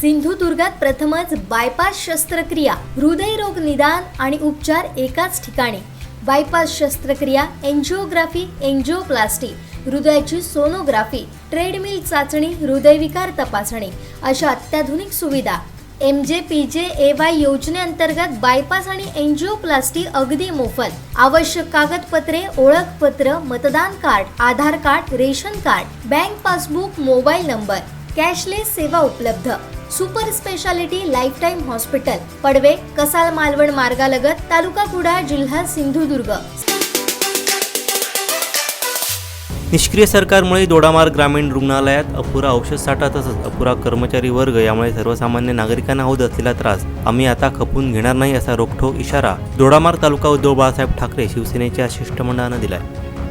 सिंधुदुर्गात प्रथमच बायपास शस्त्रक्रिया, हृदयरोग निदान आणि उपचार एकाच ठिकाणी। बायपास शस्त्रक्रिया, एंजिओग्राफी, एंजिओप्लास्टी, हृदयाची सोनोग्राफी, ट्रेडमिल चाचणी, हृदयविकार तपासणी अशा अत्याधुनिक सुविधा। MJPJAY योजनेअंतर्गत बायपास आणि एंजिओप्लास्टी अगदी मोफत। आवश्यक कागदपत्रे, ओळखपत्र, मतदान card, Aadhaar card, ration card, bank passbook, mobile number, cashless सेवा उपलब्ध। Super speciality lifetime hospital, Padve, Kasal Malvan मार्गालगत, तालुका कुडाळ, जिल्हा सिंधुदुर्ग। निष्क्रिय सरकारमुळे दोडामार्ग ग्रामीण रुग्णालयात अपुरा औषध साठा तसंच अपुरा कर्मचारी वर्ग यामुळे सर्वसामान्य नागरिकांना होत असलेला त्रास आम्ही आता खपून घेणार नाही असा रोखठोक इशारा दोडामार्ग तालुका उद्धव बाळासाहेब ठाकरे शिवसेनेच्या शिष्टमंडळानं दिलाय।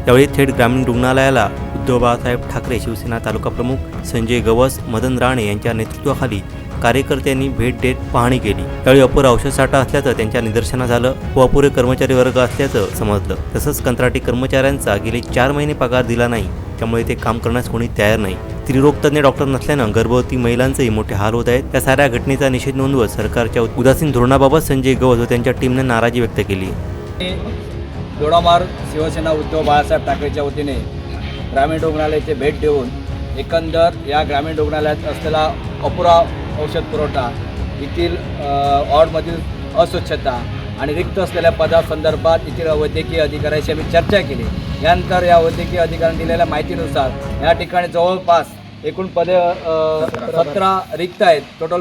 त्यावेळी थेट ग्रामीण रुग्णालयाला उद्धव बाळासाहेब ठाकरे शिवसेना तालुका प्रमुख संजय गवस, मदन राणे यांच्या नेतृत्वाखाली कार्यकर्त्यांनी भेट देत पाहणी केली। त्यावेळी अपुरा औषध साठा असल्याचं त्यांच्या निदर्शनास आलं व अपुरे कर्मचारी वर्ग असल्याचं समजलं। तसंच कंत्राटी कर्मचाऱ्यांचा गेले 4 महिने पगार दिला नाही, त्यामुळे ते काम करण्यास कोणी तयार नाही। स्त्रीरोगतज्ञ डॉक्टर नसल्यानं गर्भवती महिलांचेही मोठे हाल होत आहेत। त्या साऱ्या घटनेचा निषेध नोंदवत सरकारच्या उदासीन धोरणाबाबत संजय गवस व त्यांच्या टीमने नाराजी व्यक्त केली। दोडामार्ग शिवसेना उद्धव बाळासाहेब ठाकरेच्या वतीने ग्रामीण रुग्णालयाची भेट देऊन एकंदर या ग्रामीण रुग्णालयात असलेला अपुरा औषध पुरवठा, येथील वॉर्डमधील अस्वच्छता आणि रिक्त असलेल्या पदासंदर्भात येथील वैद्यकीय अधिकाऱ्यांशी आम्ही चर्चा केली। यानंतर या वैद्यकीय अधिकाऱ्यांनी दिलेल्या माहितीनुसार या ठिकाणी जवळपास एकूण पदे 17 रिक्त आहेत। टोटल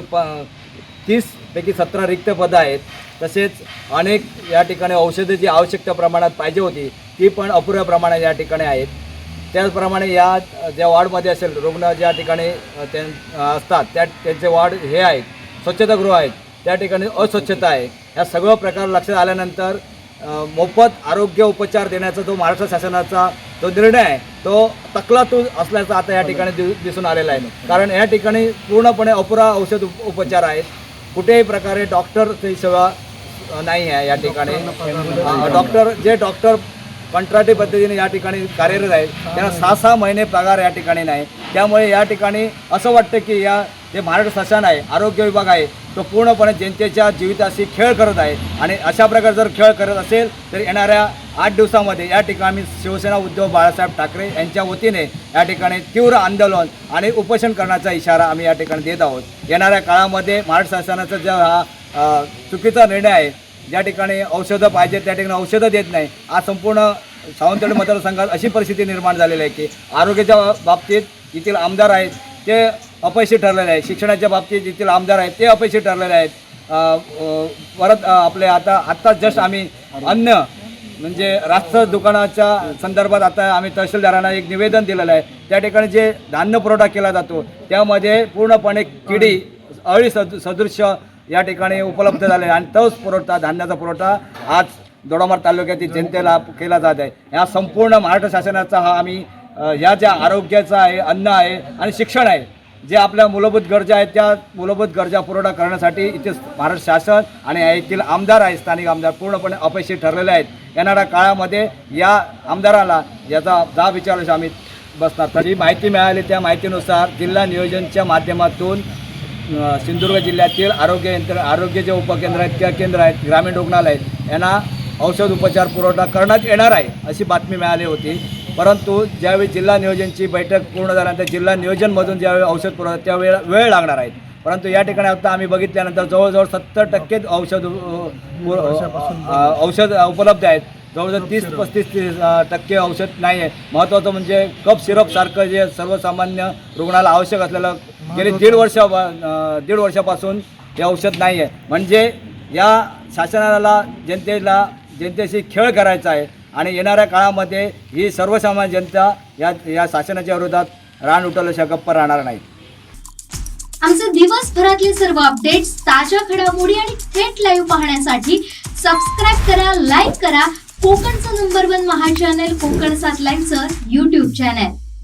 30 पैकी 17 रिक्त पदं आहेत। तसेच अनेक या ठिकाणी औषधं जी आवश्यकता प्रमाणात पाहिजे होती ती पण अपुऱ्या प्रमाणात या ठिकाणी आहेत। त्याचप्रमाणे या ज्या वॉर्डमध्ये असेल रुग्ण ज्या ठिकाणी असतात त्यांचे वॉर्ड हे आहेत, स्वच्छतागृह आहेत, त्या ठिकाणी अस्वच्छता आहे। या सगळं प्रकार लक्षात आल्यानंतर मोफत आरोग्य उपचार देण्याचा जो महाराष्ट्र शासनाचा जो निर्णय आहे तो तकलातून असल्याचा आता या ठिकाणी दिसून आलेला आहे। कारण या ठिकाणी पूर्णपणे अपुरा औषध उपचार आहेत। कुठेही प्रकारे डॉक्टरची सेवा नाही आहे या ठिकाणी। डॉक्टर कंत्राटी पद्धतीने या ठिकाणी कार्यरत आहेत, त्यांना 6-6 महिने पगार या ठिकाणी नाही। त्यामुळे या ठिकाणी असं वाटतं की या जे महाराष्ट्र शासन आहे, आरोग्य विभाग आहे, तो पूर्णपणे जनतेच्या जीविताशी खेळ करत आहे। आणि अशा प्रकारे जर खेळ करत असेल तर येणाऱ्या 8 दिवसामध्ये या ठिकाणी शिवसेना उद्धव बाळासाहेब ठाकरे यांच्या वतीने या ठिकाणी तीव्र आंदोलन आणि उपोषण करण्याचा इशारा आम्ही या ठिकाणी देत आहोत। येणाऱ्या काळामध्ये महाराष्ट्र शासनाचा जो हा चुकीचा निर्णय आहे, ज्या ठिकाणी औषधं पाहिजे त्या ठिकाणी औषधं देत नाही, आज संपूर्ण सावंतवाडी मतदारसंघात अशी परिस्थिती निर्माण झालेली आहे की आरोग्याच्या बाबतीत येथील आमदार आहेत ते अपयशी ठरलेले आहेत, शिक्षणाच्या बाबतीत येथील आमदार आहेत ते अपयशी ठरलेले आहेत। परत आपले आत्ता जस्ट आम्ही अन्न म्हणजे रास्त दुकानाच्या संदर्भात आता आम्ही तहसीलदारांना एक निवेदन दिलेलं आहे। त्या ठिकाणी जे धान्य पुरवठा केला जातो त्यामध्ये पूर्णपणे किडी, अळी सदृश या ठिकाणी उपलब्ध झाले आणि तोच पुरवठा, धान्याचा पुरवठा आज दोडामार्ग तालुक्यातील जनतेला केला जात आहे। या संपूर्ण महाराष्ट्र शासनाचा हा आम्ही या ज्या आरोग्याचा आहे, अन्न आहे आणि शिक्षण आहे, जे आपल्या मूलभूत गरजा आहेत त्या मूलभूत गरजा पुरवठा करण्यासाठी इथे महाराष्ट्र शासन आणि येथील आमदार आहेत, स्थानिक आमदार पूर्णपणे अपयशी ठरलेले आहेत। येणाऱ्या काळामध्ये या आमदाराला याचा जाब विचारल्यास आम्ही बसणार। जी माहिती मिळाली त्या माहितीनुसार जिल्हा नियोजनच्या माध्यमातून सिंधुदुर्ग जिल्ह्यातील आरोग्य जे उपकेंद्र आहेत, त्या केंद्र आहेत, ग्रामीण रुग्णालय यांना औषध उपचार पुरवठा करण्यात येणार आहे अशी बातमी मिळाली होती। परंतु ज्यावेळी जिल्हा नियोजनची बैठक पूर्ण झाल्यानंतर जिल्हा नियोजनमधून ज्यावेळी औषध पुरवठा त्यावेळी वेळ लागणार आहेत। परंतु या ठिकाणी आता आम्ही बघितल्यानंतर जवळजवळ 70% औषध उपलब्ध आहेत। जवळजवळ 30-35% औषध नाही आहे। महत्त्वाचं म्हणजे कफ सिरपसारखं जे सर्वसामान्य रुग्णाला आवश्यक असलेलं गेली 1.5 वर्षापासून हे औषध नाही आहे। म्हणजे या शासनाला जनतेशी खेळ करायचा आहे आणि येणाऱ्या काळामध्ये ही सर्वसामान्य जनता या शासनाच्या विरोधात रान उठवल्याशिवाय गप्प राहणार नाही। आमचे दिवसभरातले सर्व अपडेट्स, ताज्या घडामोडी आणि थेट लाईव्ह पाहण्यासाठी सबस्क्राईब करा, लाईक करा कोकणचं नंबर 1 महा चॅनल कोकण 7 लाईव्हचं YouTube चॅनल।